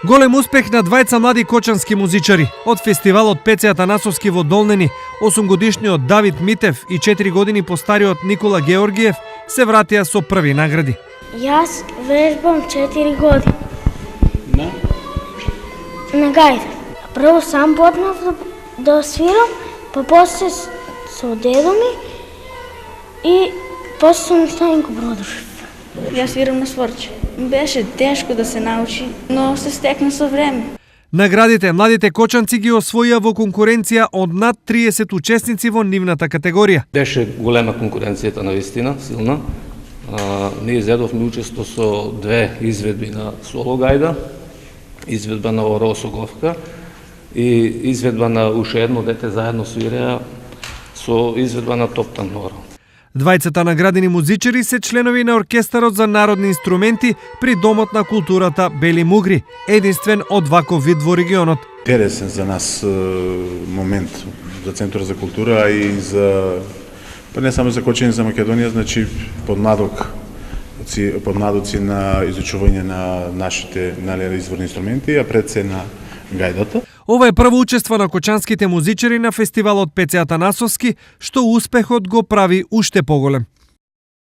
Голем успех на двајца млади кочански музичари. Од фестивалот Пеце Атанасовски во Долнени, 8-годишниот Давид Митев и 4 години постариот Никола Георгиев се вратија со први награди. Јас вежбам 4 години. На гајда. Прво сам почнав да свирам, па после со дедо ми и после со Станко продолжив. Јас свирам на сврче. Беше тешко да се научи, но се стекна со време. Наградите младите кочанци ги освоија во конкуренција од над 30 учесници во нивната категорија. Беше голема конкуренцијата навистина, силна. Ние изедовме учество со две изведби на соло гајда, изведба на Оро Соговка и изведба на уште едно дете заедно свиреа со изведба на Топтан Оро. Двајцата наградени музичари се членови на Оркестарот за народни инструменти при Домот на културата Бели Мугри, единствен од ваков вид во регионот. Интересен за нас момент за Центар за култура и за не само за Кочани, за Македонија, значи подмладоци на изучување на нашите изворни инструменти, а пред се на гајдата. Ова е прво учество на кочанските музичари на фестивалот Пеце Атанасовски, што успехот го прави уште поголем.